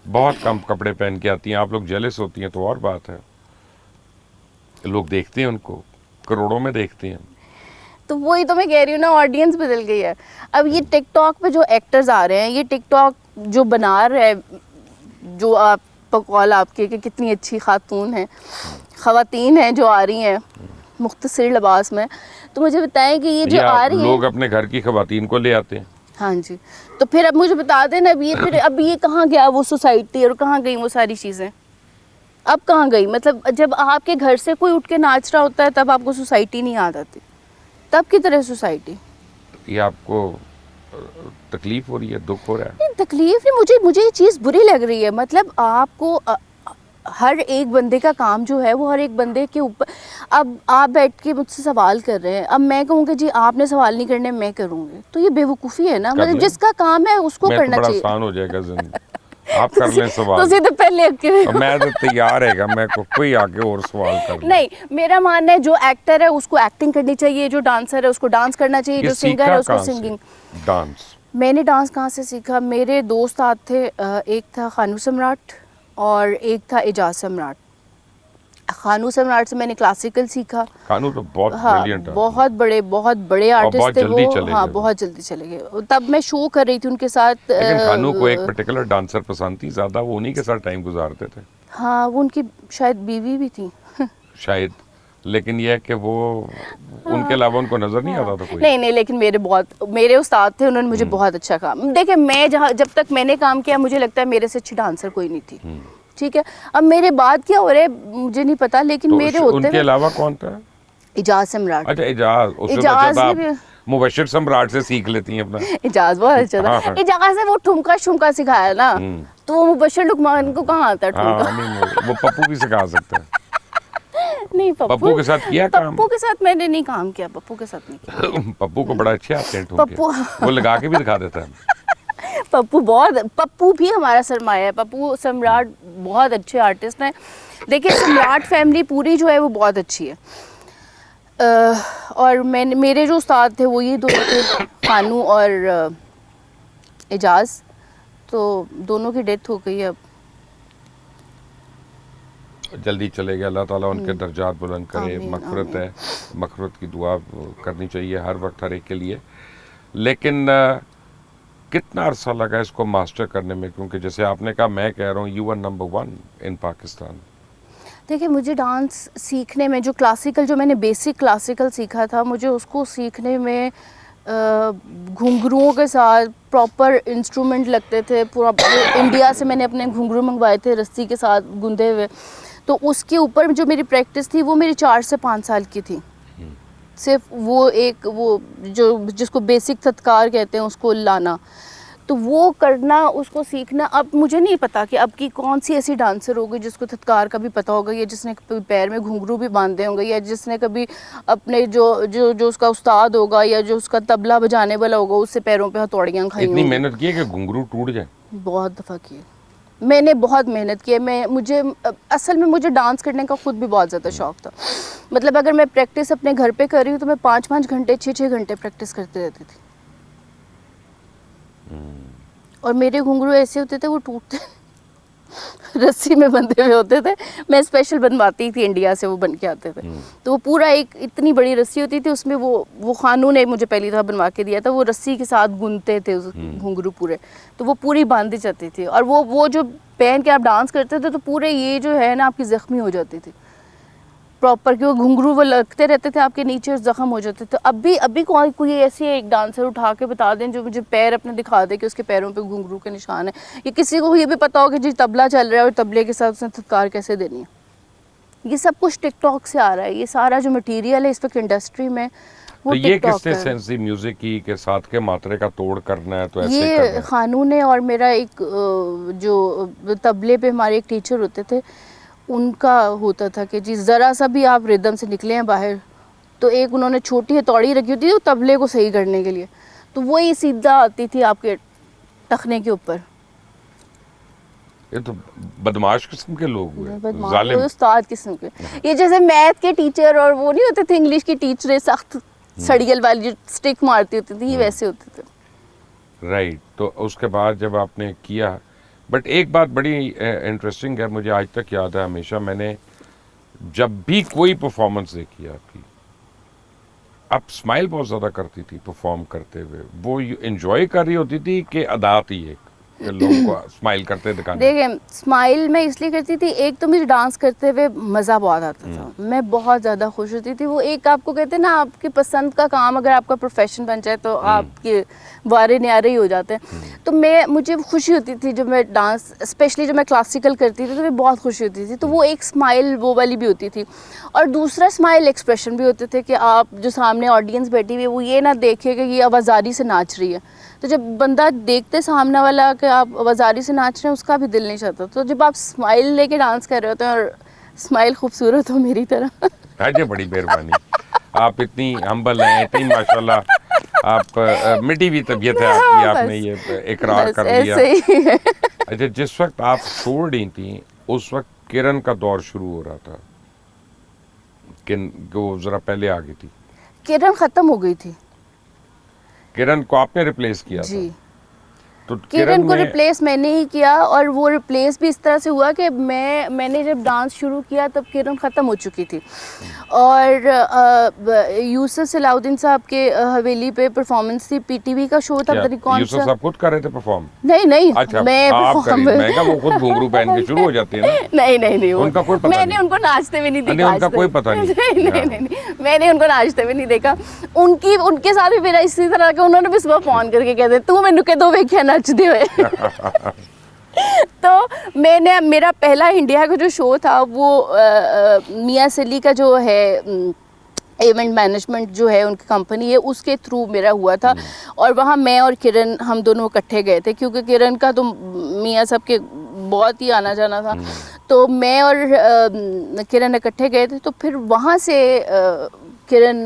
Speaker 1: बहुत कम कपड़े पहन के आती हैं, आप लोग जेलस होती हैं तो और बात है, लोग देखते हैं उनको, करोड़ों में देखते हैं।
Speaker 2: तो वही तो मैं कह रही हूँ ना, ऑडियंस बदल गई है। अब ये टिकटॉक पे जो एक्टर्स आ रहे हैं, ये टिकटॉक जो बना रहे हैं, जो आप बकौल आपके कि कितनी अच्छी खातून है, खवातीन हैं जो आ रही हैं मुख्तसर लिबास में, तो मुझे बताएं कि ये जो आ रही है,
Speaker 1: लोग अपने घर की खवातीन को ले आते हैं।
Speaker 2: हाँ जी, तो फिर अब मुझे बता देना, अब ये कहाँ गया वो सोसाइटी, और कहाँ गई वो सारी चीज़ें, अब कहाँ गई? मतलब जब आपके घर से कोई उठ के नाच रहा होता है तब आपको सोसाइटी नहीं याद आती, तब की तरह सोसाइटी।
Speaker 1: ये आपको तकलीफ हो रही है, दुख हो रहा है?
Speaker 2: नहीं तकलीफ नहीं, मुझे ये चीज़ बुरी लग रही है। मतलब आपको हर एक बंदे का काम जो है वो हर एक बंदे के ऊपर, अब आप बैठ के मुझसे सवाल कर रहे हैं, अब मैं कहूँगी जी आपने सवाल नहीं करने, मैं करूँगी, तो ये बेवकूफ़ी है ना। मतलब जिसका काम है उसको करना चाहिए।
Speaker 1: आसान हो जाएगा जिंदगी, आप कर लें सवाल,
Speaker 2: तो पहले
Speaker 1: मैं तो तैयार है, मैं को कोई आके और सवाल कर ले।
Speaker 2: नहीं, मेरा मानना है जो एक्टर है उसको एक्टिंग करनी चाहिए, जो डांसर है उसको डांस करना चाहिए, जो सिंगर है उसको सिंगिंग।
Speaker 1: डांस
Speaker 2: मैंने डांस कहाँ से सीखा? मेरे दोस्त थे, एक था खानू सम्राट और एक था एजाज सम्राट। खानू सम्राट से मैंने क्लासिकल सीखा।
Speaker 1: खानू तो बहुत ब्रिलियंट है,
Speaker 2: बहुत बड़े आर्टिस्ट थे वो, हाँ बहुत जल्दी चले गए। तब मैं शो कर रही थी उनके साथ।
Speaker 1: लेकिन खानू को एक पर्टिकुलर डांसर पसंद थी ज़्यादा, वो उन्हीं के साथ टाइम गुजारते थे।
Speaker 2: हाँ वो उनकी शायद बीवी भी थी
Speaker 1: शायद, लेकिन यह है कि वो उनके अलावा उनको नजर नहीं आता था कोई।
Speaker 2: नहीं, लेकिन मेरे उस्ताद थे, उन्होंने मुझे बहुत अच्छा काम, देखिए मैं जब तक मैंने काम किया मुझे लगता है मेरे से अच्छी डांसर कोई नहीं थी, ठीक है। अब मेरे बाद क्या हो रहा है मुझे नहीं पता, लेकिन
Speaker 1: तो
Speaker 2: मेरे होते
Speaker 1: उनके अलावा कौन था?
Speaker 2: एजाज सम्राट।
Speaker 1: अच्छा एजाज,
Speaker 2: एजाज ने भी
Speaker 1: मुबशिर सम्राट से सीख लेती हैं अपना।
Speaker 2: इजाज बहुत अच्छा
Speaker 1: हाँ,
Speaker 2: था।
Speaker 1: हाँ।
Speaker 2: इजाज से वो ठुमका शुमका सिखाया ना, तो वो मुबशिर लुकमान को कहाँ आता है
Speaker 1: हाँ
Speaker 2: ठुमका?
Speaker 1: नहीं, वो पप्पू भी सिखा सकता है।
Speaker 2: नहीं,
Speaker 1: पप्पू के साथ किया काम?
Speaker 2: पप्पू के साथ मैंने नहीं काम किया, पप्पू के साथ नहीं किया।
Speaker 1: पप्पू को बड़ा अच्छे आते हैं ठुमके,
Speaker 2: पप्पू
Speaker 1: वो लगा के भी दिखा देता है।
Speaker 2: पप्पू भी हमारा सरमाया है। पप्पू सम्राट बहुत अच्छे आर्टिस्ट हैं। देखिए सम्राट फैमिली पूरी जो है वो बहुत अच्छी है। और मेरे जो उस्ताद थे वो ये दोनों थे, खानू और एजाज, तो दोनों की डेथ हो गई है अब।
Speaker 1: जल्दी चले गए, अल्लाह ताला उनके दर्जात बुलंद करे।
Speaker 2: आमीन,
Speaker 1: मग़फ़िरत
Speaker 2: आमीन।
Speaker 1: है, मग़फ़िरत की दुआ करनी चाहिए हर वक्त हर एक के लिए। लेकिन कितना अरसा लगा इसको मास्टर करने में? क्योंकि जैसे आपने कहा, मैं कह रहा हूँ यू आर नंबर 1 इन पाकिस्तान।
Speaker 2: देखिए मुझे डांस सीखने में जो क्लासिकल, जो मैंने बेसिक क्लासिकल सीखा था, मुझे उसको सीखने में घुंघरुओं के साथ प्रॉपर इंस्ट्रूमेंट लगते थे। पूरा इंडिया से मैंने अपने घुंघरू मंगवाए थे रस्सी के साथ गुंदे हुए। तो उसके ऊपर जो मेरी प्रैक्टिस थी वो मेरी 4 से 5 साल की थी। सिर्फ वो जो जिसको बेसिक थत्कार कहते हैं उसको लाना, तो वो करना, उसको सीखना। अब मुझे नहीं पता कि अब की कौन सी ऐसी डांसर होगी जिसको थत्कार का भी पता होगा, या जिसने कभी पैर में घुंघरू भी बांधे होंगे, या जिसने कभी अपने जो उसका उस्ताद होगा या जो उसका तबला बजाने वाला होगा उससे पैरों पे हथौड़ियाँ खाई
Speaker 1: इतनी
Speaker 2: होंगी।
Speaker 1: मेहनत की है कि घुंघरू टूट जाए?
Speaker 2: बहुत दफ़ा की है मैंने, बहुत मेहनत की है। मुझे असल में मुझे डांस करने का खुद भी बहुत ज़्यादा शौक़ था। मतलब अगर मैं प्रैक्टिस अपने घर पे कर रही हूँ तो मैं 5-5 घंटे 6-6 घंटे प्रैक्टिस करती रहती थी। और मेरे घुंघरू ऐसे होते थे वो टूटते रस्सी में बंधे हुए होते थे। मैं स्पेशल बनवाती थी, इंडिया से वो बन के आते थे। तो वो पूरा एक इतनी बड़ी रस्सी होती थी, उसमें वो खानू ने मुझे पहली दफ़ा बनवा के दिया था। वो रस्सी के साथ गुनते थे उस घुंघरू पूरे, तो वो पूरी बांधी जाती थी। और वो जो पहन के आप डांस करते थे तो पूरे ये जो है ना आपकी ज़ख्मी हो जाती थी प्रॉपर, कि वो घुंघरू वो लगते रहते थे आपके नीचे और ज़ख्म हो जाते थे। अभी कोई ऐसी एक डांसर उठा के बता दें जो मुझे पैर अपने दिखा दे कि उसके पैरों पे घुंघरू के निशान है, या किसी को ये भी पता हो कि जी तबला चल रहा है और तबले के साथ उसने थत्कार कैसे देनी है। ये सब कुछ टिकटॉक से आ रहा है। ये सारा जो मटीरियल है इस वक्त इंडस्ट्री में वो
Speaker 1: तो ये
Speaker 2: टिकटॉक
Speaker 1: किसने
Speaker 2: का है।
Speaker 1: सेंस दी म्यूजिक की के साथ के मात्रे का तोड़ करना है तो ऐसे
Speaker 2: ये
Speaker 1: करना है?
Speaker 2: खानू ने और मेरा एक जो तबले पे हमारे एक टीचर होते थे उनका होता था कि जी ज़रा सा भी आप रिदम से निकले हैं बाहर, तो एक उन्होंने छोटी हथौड़ी रखी होती थी वो तबले को सही करने के लिए, तो वही सीधा आती थी आपके टखने के ऊपर।
Speaker 1: ये तो बदमाश किस्म के लोग हुए,
Speaker 2: बदमाश
Speaker 1: जालिम।
Speaker 2: उस्ताद किस्म के। ये जैसे मैथ के टीचर और वो नहीं होते थे इंग्लिश की टीचरें सख्त सड़ियल वाली जो स्टिक मारती होती थी, ये वैसे होते थे।
Speaker 1: राइट। तो उसके बाद जब आपने किया, बट एक बात बड़ी इंटरेस्टिंग है, मुझे आज तक याद है, हमेशा मैंने जब भी कोई परफॉर्मेंस देखी आपकी, आप स्माइल बहुत ज़्यादा करती थी परफॉर्म करते हुए। वो एंजॉय कर रही होती थी कि अदा थी एक कि लोगों को स्माइल करते दिखाने?
Speaker 2: देखिए स्माइल मैं इसलिए करती थी, एक तो मुझे डांस करते हुए मज़ा बहुत आता था, मैं बहुत ज़्यादा खुश होती थी। वो एक आपको कहते हैं ना आपकी पसंद का काम अगर आपका प्रोफेशन बन जाए तो आपके वारे न्यारे ही हो जाते हैं। तो मुझे खुशी होती थी जब मैं डांस, स्पेशली जब मैं क्लासिकल करती थी तो मैं बहुत खुशी होती थी। तो वो एक स्माइल वो वाली भी होती थी, और दूसरा स्माइल एक्सप्रेशन भी होते थे कि आप जो सामने ऑडियंस बैठी हुई है वो ये ना देखे कि ये आवाज़ारी से नाच रही है। तो जब बंदा देखते सामने वाला कि आप आवाज़ारी से नाच रहे हैं उसका भी दिल नहीं चाहता। तो जब आप स्माइल लेके डांस कर रहे होते हैं और स्माइल खूबसूरत हो मेरी तरह।
Speaker 1: अजय बड़ी मेहरबानी, आप इतनी हम्बल हैं, इतनी माशाल्लाह, आप मिटी हुई तबीयत है आपकी, आपने ये इकरार कर लिया।
Speaker 2: ऐसे ही है।
Speaker 1: अच्छा, जिस वक्त आप छोड़ रही थी उस वक्त किरण का दौर शुरू हो रहा था, वो ज़रा पहले आ गई थी।
Speaker 2: किरण ख़त्म हो गई थी।
Speaker 1: किरण को आपने रिप्लेस किया
Speaker 2: जी,
Speaker 1: था? तो
Speaker 2: किरण को
Speaker 1: ने-
Speaker 2: रिप्लेस मैंने ही किया, और वो रिप्लेस भी इस तरह से हुआ कि मैंने जब डांस शुरू किया तब किरण ख़त्म हो चुकी थी, और यूसुफ सलाउद्दीन साहब के हवेली पे परफॉर्मेंस थी, पीटीवी का शो था,
Speaker 1: क्या
Speaker 2: पता नहीं कौन
Speaker 1: यूसुफ
Speaker 2: सा।
Speaker 1: साहब खुद कर रहे थे परफॉर्म?
Speaker 2: नहीं
Speaker 1: अच्छा,
Speaker 2: मैं
Speaker 1: आप
Speaker 2: perform-
Speaker 1: करिए। मैं कहा वो खुद घुंघरू पहन के शुरू हो जाती है ना।
Speaker 2: नहीं
Speaker 1: उनका कोई पता
Speaker 2: मैंने
Speaker 1: नहीं।
Speaker 2: उनको नाचते हुए नहीं
Speaker 1: नहीं,
Speaker 2: देखा।
Speaker 1: उनका
Speaker 2: आज तक।
Speaker 1: कोई पता नहीं।
Speaker 2: नहीं, मैंने उनको नाचते हुए नहीं देखा। उनके साथ भी मेरा इसी तरह का, उन्होंने भी सुबह फोन करके कहते तू मैनू के दो वेख्या नचदे हुए। तो मेरा पहला इंडिया का जो शो था वो मियाँ सली का जो है इवेंट मैनेजमेंट जो है उनकी कंपनी है उसके थ्रू मेरा हुआ था। और वहाँ मैं और किरण हम दोनों इकट्ठे गए थे, क्योंकि किरण का तो मियाँ साहब के बहुत ही आना जाना था, तो मैं और किरण इकट्ठे गए थे। तो फिर वहाँ से किरण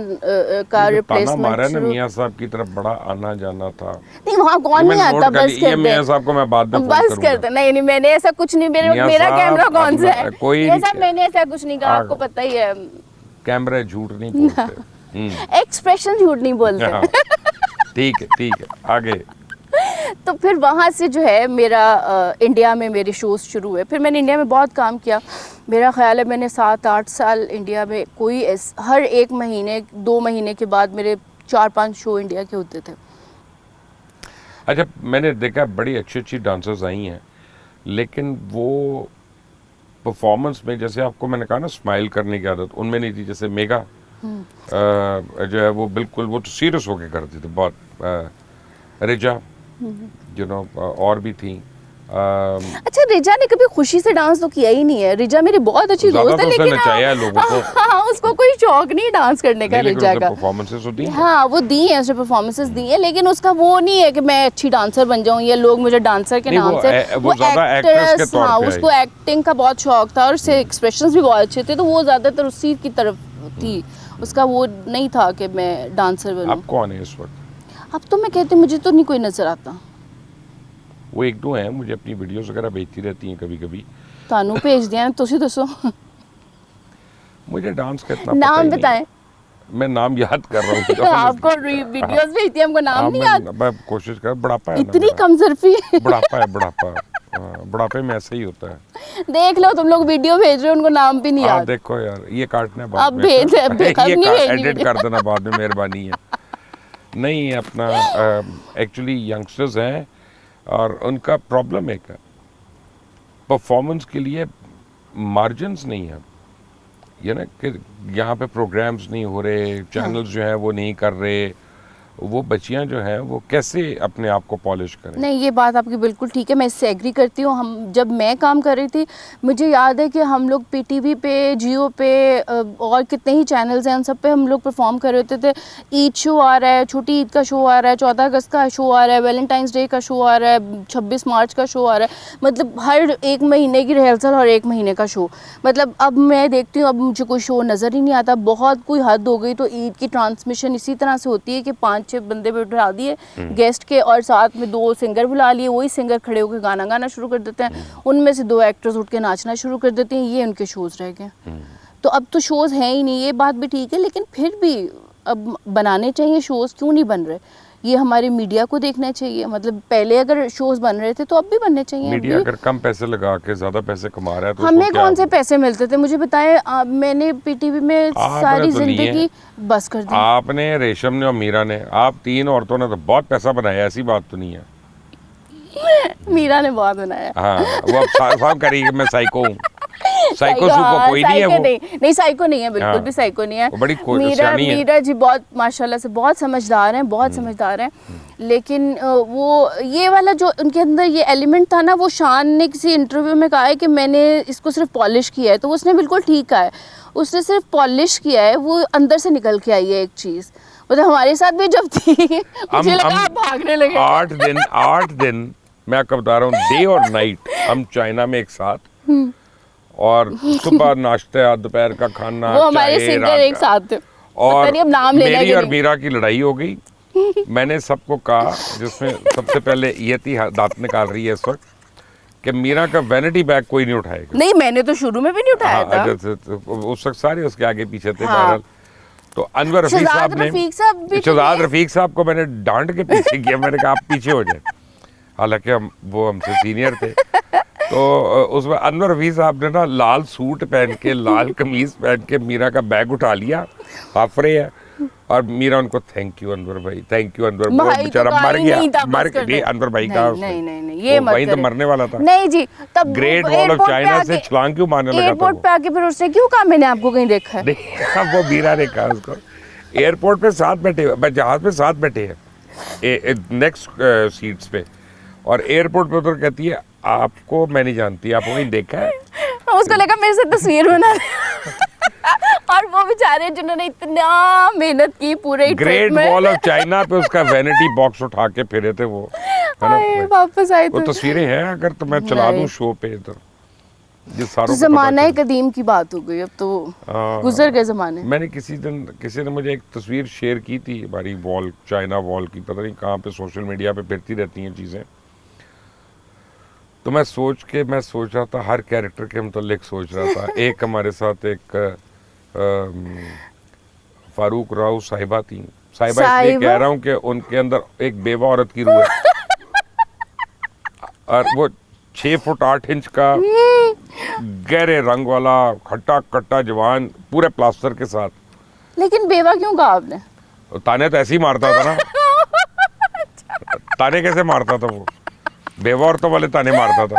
Speaker 2: का रिप्लेसमेंट
Speaker 1: मियाँ साहब की तरफ बड़ा आना जाना था।
Speaker 2: नहीं, वहाँ कौन नहीं आता, बस कर दे।
Speaker 1: मियाँ साहब को मैं बाद में
Speaker 2: बस कर दे। नहीं नहीं, मैंने ऐसा कुछ नहीं, मेरा कैमरा कौन सा है, ये सब मैंने ऐसा कुछ नहीं कहा, आपको पता ही है
Speaker 1: कैमरा झूठ नहीं बोलते,
Speaker 2: एक्सप्रेशन झूठ नहीं बोलते।
Speaker 1: ठीक है आगे।
Speaker 2: तो फिर वहाँ से जो है मेरा इंडिया में मेरे शोज़ शुरू हुए। फिर मैंने इंडिया में बहुत काम किया, मेरा ख्याल है मैंने 7-8 साल इंडिया में हर 1 महीने 2 महीने के बाद मेरे 4-5 शो इंडिया के होते थे।
Speaker 1: अच्छा, मैंने देखा बड़ी अच्छी डांसर्स आई हैं, लेकिन वो परफॉर्मेंस में, जैसे आपको मैंने कहा ना स्माइल करने की आदत उनमें नहीं थी। जैसे मेगा जो है वो बिल्कुल वो तो सीरियस होके करती थी बहुत। रिजा यू नो और भी थी।
Speaker 2: अच्छा, रिजा ने कभी खुशी से डांस तो किया ही नहीं है। रिजा मेरी बहुत अच्छी दोस्त है, लेकिन
Speaker 1: नचाया लोगों को।
Speaker 2: हाँ, उसको कोई शौक नहीं डांस करने का रिजा का।
Speaker 1: परफॉर्मेंसेस होती हैं,
Speaker 2: हाँ वो दी है, उसने परफॉर्मेंसेस दी है, लेकिन उसका वो नहीं है कि मैं अच्छी डांसर बन जाऊँ या लोग मुझे डांसर के नाम से।
Speaker 1: वो ज़्यादा एक्ट्रेस के तौर पे
Speaker 2: उसको एक्टिंग का बहुत शौक था और उससे एक्सप्रेशंस भी बहुत अच्छे थे, तो वो ज़्यादातर उसी की तरफ थी। उसका वो नहीं था कि मैं डांसर बनूँ।
Speaker 1: अब कौन है इस वक्त?
Speaker 2: अब तो मैं कहती मुझे तो नहीं कोई नजर आता।
Speaker 1: वो 1-2 हैं, मुझे अपनी वीडियोस वगैरह भेजती रहती हैं कभी कभी।
Speaker 2: तानू भेज दिया है, तुसी दसो।
Speaker 1: मुझे डांस का इतना
Speaker 2: नाम बताएं।
Speaker 1: मैं नाम याद कर रहा हूँ।
Speaker 2: आपको वीडियोस भेजती है, हमको नाम नहीं याद।
Speaker 1: मैं कोशिश कर, बुढ़ापा है,
Speaker 2: इतनी कमजोरी।
Speaker 1: बुढ़ापे में ऐसे ही होता है।
Speaker 2: देख लो, तुम लोग वीडियो भेज रहे हो, उनको नाम भी नहीं याद।
Speaker 1: देखो यार, ये काटने बाद
Speaker 2: अब भेज
Speaker 1: एडिट कर देना बाद में, मेहरबानी है। नहीं, अपना एक्चुअली यंगस्टर्स हैं और उनका प्रॉब्लम एक है, परफॉर्मेंस के लिए मार्जिन्स नहीं है। ये ना कि यहाँ पे प्रोग्राम्स नहीं हो रहे, चैनल्स जो है वो नहीं कर रहे, वो बच्चियां जो हैं वो कैसे अपने आप को पॉलिश करें।
Speaker 2: नहीं, ये बात आपकी बिल्कुल ठीक है, मैं इससे एग्री करती हूँ। हम जब मैं काम कर रही थी, मुझे याद है कि हम लोग पीटीवी पे, जियो पे और कितने ही चैनल्स हैं, उन सब पे हम लोग परफॉर्म कर रहे होते थे। ईद शो आ रहा है, छोटी ईद का शो आ रहा है, 14 अगस्त का शो आ रहा है, वैलेंटाइंस डे का शो आ रहा है, 26 मार्च का शो आ रहा है, मतलब हर 1 महीने की रिहर्सल और 1 महीने का शो। मतलब अब मैं देखती हूँ, अब मुझे कोई शो नज़र ही नहीं आता, बहुत कोई हद हो गई। तो ईद की ट्रांसमिशन इसी तरह से होती है कि 5-6 बंदे बैठा दिए गेस्ट के और साथ में 2 सिंगर बुला लिए, वही सिंगर खड़े होकर गाना गाना शुरू कर देते हैं, उनमें से 2 एक्टर्स उठ के नाचना शुरू कर देते हैं, ये उनके शोज़ रह गए। तो अब तो शोज़ हैं ही नहीं, ये बात भी ठीक है, लेकिन फिर भी अब बनाने चाहिए शोज़, क्यों नहीं बन रहे? ये हमारे मीडिया को देखना चाहिए। मतलब पहले अगर शोज बन रहे थे तो अब भी बनने चाहिए।
Speaker 1: मीडिया अगर कम पैसे लगा के ज्यादा पैसे कमा रहा है तो
Speaker 2: हमें कौन से पैसे मिलते थे मुझे बताएं। मैंने पीटीवी में सारी जिंदगी बस कर दी।
Speaker 1: आपने, रेशम ने और मीरा ने, आप 3 औरतों ने तो बहुत पैसा बनाया, ऐसी बात तो नहीं है।
Speaker 2: मीरा ने बहुत बनाया।
Speaker 1: हाँ, वो अब साफ करेगी मैं साइको हूँ। साइको कोई नहीं है वो।
Speaker 2: नहीं साइको नहीं है, बिल्कुल भी साइको नहीं है।
Speaker 1: बड़ी
Speaker 2: मीरा जी बहुत माशाल्लाह से बहुत समझदार हैं, बहुत समझदार हैं। लेकिन वो ये वाला जो उनके अंदर ये एलिमेंट था ना, वो शान ने किसी इंटरव्यू में कहा है कि मैंने इसको सिर्फ पॉलिश किया है, तो उसने बिल्कुल ठीक कहा है, उसने सिर्फ पॉलिश किया है, वो अंदर से निकल के आई है एक चीज़। मतलब हमारे साथ भी जब थी मुझे लगा आप भागने लगे।
Speaker 1: 8 दिन मैं आपको बता रहा हूँ, डे और नाइट हम चाइना में एक साथ, और सुबह नाश्ता, दोपहर का खाना,
Speaker 2: वो हमारे सिंगर एक साथ थे,
Speaker 1: और
Speaker 2: अब नाम
Speaker 1: मेरी और मीरा की लड़ाई हो गई। मैंने सबको कहा, जिसमें सबसे पहले ये थी, दांत निकाल रही है इस वक्त, कि मीरा का वैनिटी बैग कोई नहीं उठाएगा।
Speaker 2: नहीं, मैंने तो शुरू में भी नहीं उठाया था।
Speaker 1: उस वक्त सारे उसके आगे पीछे थे। बहरहाल तो अनवर रफीक साहब ने, शहजाद रफीक साहब को मैंने डांट के पीछे किया, मैंने कहा आप पीछे हो जाए, हालांकि वो हमसे सीनियर थे। तो उसमें अनवर रफीक साहब ने ना लाल सूट पहन के, लाल कमीज पहन के मीरा का बैग उठा लिया, हाफ रहे है, और मीरा उनको थैंक यू अनवर भाई, थैंक यू अनवर भाई, बेचारा मर गया, मर गया। अनवर भाई का
Speaker 2: नहीं ये मत
Speaker 1: वहीं तो मरने वाला था।
Speaker 2: नहीं जी, तब
Speaker 1: ग्रेट वॉल ऑफ चाइना से छलांग क्यों मारने लगा था?
Speaker 2: एयरपोर्ट पे आके फिर उसने क्यों कहा मैंने आपको कहीं देखा है?
Speaker 1: वो मीरा ने कहा उसको, एयरपोर्ट पे साथ बैठे, जहाज पे साथ बैठे हैं नेक्स्ट सीट्स पे, और एयरपोर्ट पे उधर कहती है आपको मैं नहीं जानती, आपको कहीं देखा है?
Speaker 2: उसको लगा मेरे से तस्वीर बना और वो बेचारे जिन्होंने इतना मेहनत की पूरे
Speaker 1: ग्रेट वॉल ऑफ चाइना पे उसका वैनिटी बॉक्स उठा के फिरे थे वो, है ना?
Speaker 2: वापस आए
Speaker 1: वो
Speaker 2: तो
Speaker 1: तस्वीरें हैं, अगर तो मैं चला दूं शो पे इधर, जिस सारों
Speaker 2: तो
Speaker 1: को पता
Speaker 2: जमाना
Speaker 1: चले।
Speaker 2: कदीम की बात हो गई, अब तो गुजर गए जमाने।
Speaker 1: मैंने किसी ने मुझे एक तस्वीर शेयर की थी हमारी वॉल, चाइना वॉल की, पता नहीं कहाँ पे सोशल मीडिया पे फिरती रहती हैं चीज़ें। तो मैं सोच रहा था, हर कैरेक्टर के मुतालिक सोच रहा था। एक हमारे साथ एक फारूक राव साहिबा थी। साहिबा इसलिए कह रहा हूँ कि उनके अंदर एक बेवा औरत की रूह है। और वो 6 फुट 8 इंच का गहरे रंग वाला खट्टा कट्टा जवान, पूरे प्लास्टर के साथ।
Speaker 2: लेकिन बेवा क्यों कहा आपने?
Speaker 1: ताने तो ऐसे ही मारता था ना। ताने कैसे मारता था वो? बेवा औरतों वाले ताने मारता था।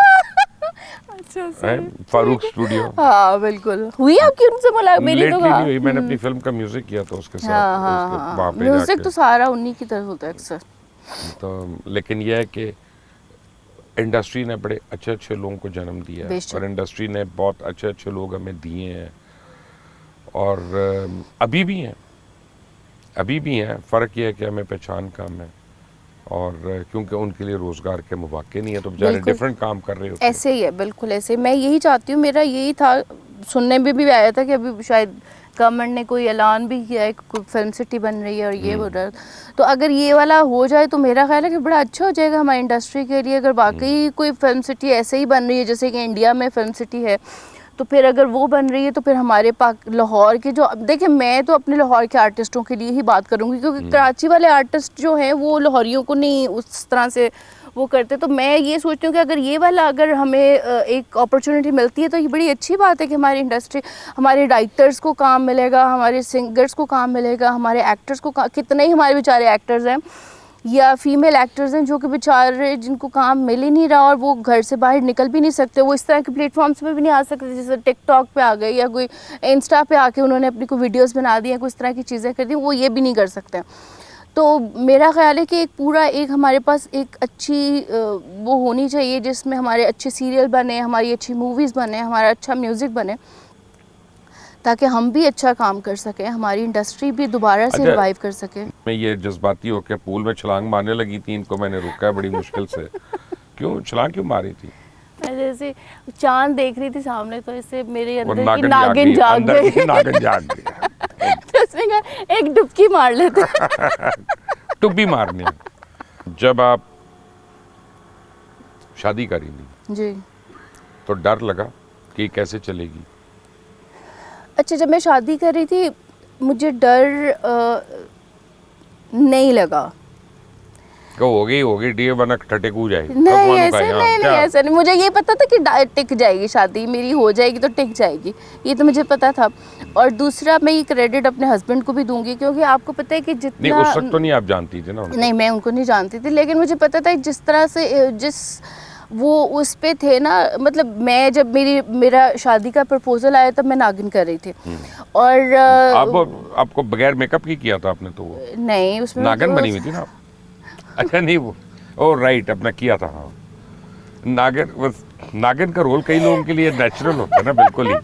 Speaker 2: अच्छा
Speaker 1: फारूक स्टूडियो।
Speaker 2: हाँ बिल्कुल। हुई आपकी उनसे मुलाकात? मेरी तो
Speaker 1: नहीं हुई, मैंने अपनी फिल्म का म्यूजिक किया था उसके साथ। वहाँ पे
Speaker 2: म्यूजिक
Speaker 1: जाके।
Speaker 2: तो सारा उन्हीं की तरफ होता है अक्सर।
Speaker 1: तो लेकिन यह है कि इंडस्ट्री ने बड़े अच्छे अच्छे लोगों को जन्म दिया है, और इंडस्ट्री ने बहुत अच्छे अच्छे लोग हमें दिए हैं, और अभी भी हैं। फ़र्क यह है कि हमें पहचान कम है, और क्योंकि उनके लिए रोज़गार के मौके नहीं है, तो बेचारे डिफरेंट काम कर रहे होते हैं।
Speaker 2: ऐसे ही है, बिल्कुल ऐसे। मैं यही चाहती हूँ, मेरा यही था, सुनने में भी आया था कि अभी शायद गवर्नमेंट ने कोई ऐलान भी किया है, कोई फिल्म सिटी बन रही है और ये हो रहा है। तो अगर ये वाला हो जाए तो मेरा ख्याल है कि बड़ा अच्छा हो जाएगा हमारी इंडस्ट्री के लिए। अगर वाकई कोई फिल्म सिटी ऐसे ही बन रही है जैसे कि इंडिया में फिल्म सिटी है, तो फिर अगर वो बन रही है तो फिर हमारे लाहौर के जो, अब देखिए मैं तो अपने लाहौर के आर्टिस्टों के लिए ही बात करूँगी, क्योंकि कराची वाले आर्टिस्ट जो हैं वो लाहौरियों को नहीं उस तरह से वो करते। तो मैं ये सोचती हूँ कि अगर ये वाला अगर हमें एक अपॉर्चुनिटी मिलती है तो ये बड़ी अच्छी बात है कि हमारी इंडस्ट्री, हमारे राइटर्स को काम मिलेगा, हमारे सिंगर्स को काम मिलेगा, हमारे एक्टर्स को कितने ही हमारे बेचारे एक्टर्स हैं या फीमेल एक्टर्स हैं जो कि बेचारे जिनको काम मिल ही नहीं रहा और वो घर से बाहर निकल भी नहीं सकते, वो इस तरह के प्लेटफॉर्म्स पे भी नहीं आ सकते, जैसे टिकटॉक पे आ गए या कोई इंस्टा पे आके उन्होंने अपनी कोई वीडियोस बना दी हैं, कुछ तरह की चीज़ें कर दी, वो ये भी नहीं कर सकते। तो मेरा ख्याल है कि एक पूरा एक हमारे पास एक अच्छी वो होनी चाहिए जिसमें हमारे अच्छे सीरियल बने, हमारी अच्छी मूवीज़ बने, हमारा अच्छा म्यूज़िक बने, ताकि हम भी अच्छा काम कर सकें, हमारी इंडस्ट्री भी दोबारा से रिवाइव कर सके।
Speaker 1: मैं ये जज्बाती होकर पूल में छलांग मारने लगी थी, इनको मैंने रोका है बड़ी मुश्किल से। क्यों छलांग क्यों मारी थी?
Speaker 2: मैं जैसे चांद देख रही थी सामने, तो इससे मेरे अंदर की नागिन जाग गई।
Speaker 1: नागिन जाग गई।
Speaker 2: तो उसने कहा एक डुबकी मार लेते।
Speaker 1: डुबकी मारनी। जब आप शादी करी थी
Speaker 2: जी,
Speaker 1: तो डर लगा कि कैसे चलेगी?
Speaker 2: अच्छा, जब मैं शादी कर रही थी मुझे डर नहीं लगा।
Speaker 1: होगी डे बना ठटेकू जाएगी।
Speaker 2: नहीं ऐसा नहीं, मुझे ये पता था कि टिक जाएगी शादी मेरी, हो जाएगी तो टिक जाएगी, ये तो मुझे पता था। और दूसरा मैं ये क्रेडिट अपने हस्बैंड को भी दूंगी, क्योंकि आपको पता है कि जितना
Speaker 1: नहीं उस वक्त तो नहीं आप जानती थी ना उनको?
Speaker 2: नहीं, मैं उनको नहीं जानती थी, लेकिन मुझे पता था जिस तरह से जिस वो उस पे थे ना, मतलब मैं जब मेरा शादी का प्रपोजल आया तब मैं नागिन कर रही थी। और
Speaker 1: आपको बगैर मेकअप की किया था आपने? तो वो
Speaker 2: नहीं, उसमें
Speaker 1: नागिन बनी हुई थी ना? अच्छा नहीं, वो ओ राइट, अपना किया था। हाँ, नागिन का रोल कई लोगों के लिए नेचुरल होता है ना, बिल्कुल ही।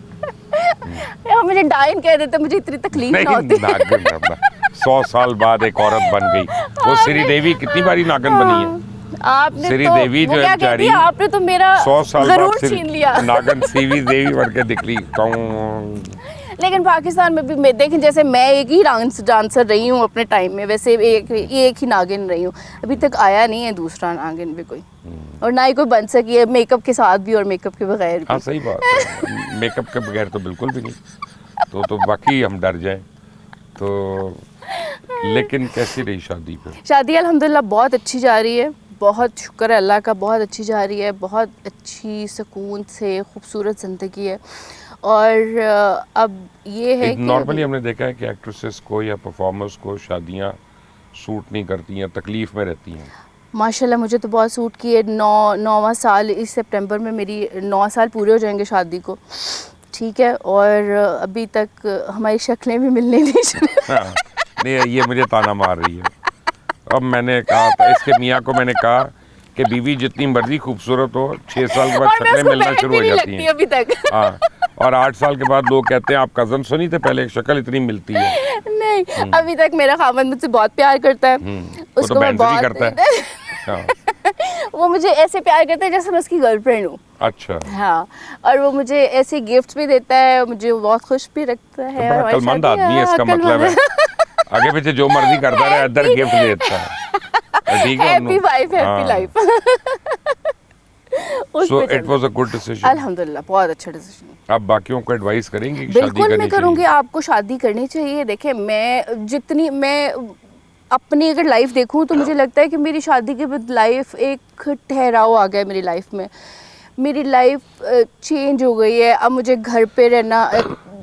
Speaker 2: मुझे डायन कह देते, मुझे इतनी तकलीफ ना होती।
Speaker 1: नागिन अपना 100 साल बाद एक औरत बन गई। वो श्री देवी कितनी बारी नागिन बनी है?
Speaker 2: आपने
Speaker 1: श्री
Speaker 2: तो
Speaker 1: देवी जो है बेचारी,
Speaker 2: आपने तो मेरा
Speaker 1: 100 साल
Speaker 2: जरूर
Speaker 1: बाद
Speaker 2: छीन लिया।
Speaker 1: नागिन श्री देवी बन के दिखली।
Speaker 2: लेकिन पाकिस्तान में भी देखें, जैसे मैं एक ही डांसर रही हूँ अपने टाइम में, वैसे एक ही नागिन रही हूँ, अभी तक आया नहीं है दूसरा नागिन भी कोई, और ना ही कोई बन सकी है मेकअप के साथ भी और मेकअप के बगैर भी।
Speaker 1: हाँ सही बात है, मेकअप के बगैर तो बिल्कुल भी नहीं। तो बाकी हम डर जाएं तो। लेकिन कैसी रही शादी फिर?
Speaker 2: शादी अल्हम्दुलिल्लाह बहुत अच्छी जा रही है, बहुत शुक्र है अल्लाह का, बहुत अच्छी जा रही है, बहुत अच्छी सुकून से खूबसूरत ज़िंदगी है। और अब ये है कि
Speaker 1: नॉर्मली हमने देखा है कि एक्ट्रेसेस को या परफॉर्मर्स को शादियां सूट नहीं करती हैं, तकलीफ में रहती हैं।
Speaker 2: माशाल्लाह मुझे तो बहुत सूट की है। 9वां साल इस सितंबर में मेरी 9 साल पूरे हो जाएंगे शादी को, ठीक है, और अभी तक हमारी शक्लें भी मिलने नहीं शुरू।
Speaker 1: हाँ, नहीं ये मुझे ताना मार रही है। अब मैंने कहा था इसके मियाँ को, मैंने कहा कि बीवी जितनी मर्जी खूबसूरत हो, 6 साल के बाद शक्लें मिलना शुरू हो जाती हैं
Speaker 2: अभी तक।
Speaker 1: हाँ, और 8 साल के बाद लोग कहते हैं आप कजन सुनी थे पहले, शक्ल इतनी मिलती है।
Speaker 2: नहीं, अभी तक मेरा खामद मुझसे बहुत प्यार करता है।
Speaker 1: वो तो बहन से भी करता है। हाँ।
Speaker 2: वो मुझे ऐसे प्यार करता है जैसे मैं उसकी गर्लफ्रेंड हूँ।
Speaker 1: अच्छा।
Speaker 2: हाँ, और वो मुझे ऐसे गिफ्ट्स भी देता है, मुझे बहुत खुश भी रखता है।
Speaker 1: तो बड़ा अक्लमंद आदमी है, इसका मतलब है आगे पीछे जो मर्जी करता रहे, अंदर गिफ्ट देता है। ठीक है,
Speaker 2: happy wife, happy life.
Speaker 1: So it was a good decision.
Speaker 2: अल्हम्दुलिल्लाह, बहुत अच्छा डिसीजन।
Speaker 1: आप बाकियों को एडवाइस करेंगे कि शादी
Speaker 2: बिल्कुल
Speaker 1: करनी
Speaker 2: मैं करूँगी, आपको शादी करनी चाहिए। देखें, मैं अपनी अगर लाइफ देखूं तो मुझे लगता है कि मेरी शादी के बाद लाइफ एक ठहराव आ गया है मेरी लाइफ में। मेरी लाइफ चेंज हो गई है। अब मुझे घर पे रहना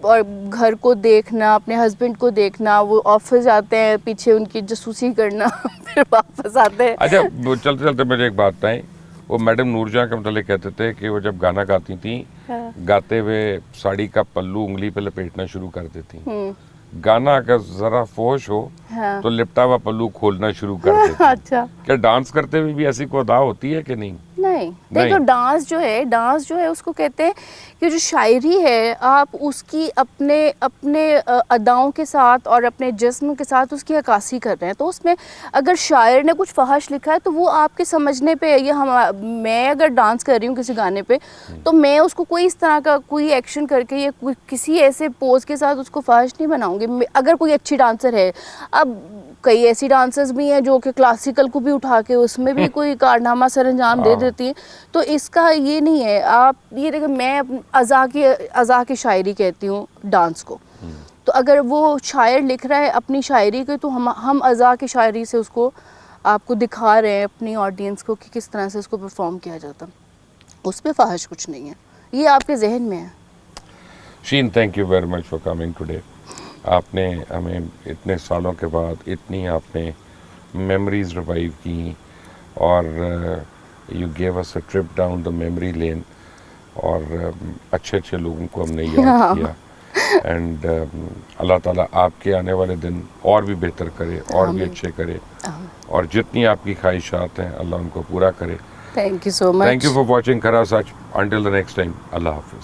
Speaker 2: और घर को देखना, अपने हस्बैंड को देखना, वो ऑफिस जाते हैं, पीछे उनकी जासूसी करना फिर वापस आते हैं।
Speaker 1: अच्छा, चलते चलते मुझे एक बात बताएं, वो मैडम नूरजहां के मतलब कहते थे कि वो जब गाना गाती थी,
Speaker 2: हाँ।
Speaker 1: गाते हुए साड़ी का पल्लू उंगली पे लपेटना शुरू कर देती। गाना अगर जरा फोश हो
Speaker 2: हाँ।
Speaker 1: तो लिपटा हुआ पल्लू खोलना शुरू कर देती।
Speaker 2: अच्छा,
Speaker 1: क्या डांस करते हुए भी ऐसी कोई अदा होती है कि नहीं?
Speaker 2: नहीं, देखो, डांस जो है उसको कहते हैं कि जो शायरी है, आप उसकी अपने अदाओं के साथ और अपने जिस्म के साथ उसकी अक्कासी कर रहे हैं। तो उसमें अगर शायर ने कुछ फहश लिखा है तो वो आपके समझने पे है। मैं अगर डांस कर रही हूँ किसी गाने पे, तो मैं उसको कोई इस तरह का कोई एक्शन करके या किसी ऐसे पोज के साथ उसको फहश नहीं बनाऊंगी। अगर कोई अच्छी डांसर है, अब कई ऐसी डांसर्स भी हैं जो कि क्लासिकल को भी उठा के उसमें भी कोई कारनामा सर अंजाम दे देती हैं। तो इसका ये नहीं है। आप ये देखिए, मैं अज़ा की शायरी कहती हूँ डांस को। तो अगर वो शायर लिख रहा है अपनी शायरी के, तो हम अज़ा की शायरी से उसको आपको दिखा रहे हैं अपनी ऑडियंस को कि किस तरह से उसको परफॉर्म किया जाता। उस पर फाहिश कुछ नहीं है, ये आपके जहन में है।
Speaker 1: Sheen, thank you very much for coming today. आपने हमें इतने सालों के बाद इतनी आपने मेमोरीज रिवाइव की और you gave us a trip down the memory lane, और अच्छे अच्छे लोगों को हमने याद किया। एंड अल्लाह ताला आपके आने वाले दिन और भी बेहतर करे, और भी अच्छे करे, और जितनी आपकी ख्वाहिशात हैं अल्लाह उनको पूरा करे।
Speaker 2: Thank you so much.
Speaker 1: Thank you for watching खरा सच। Until the next time, Allah Hafiz.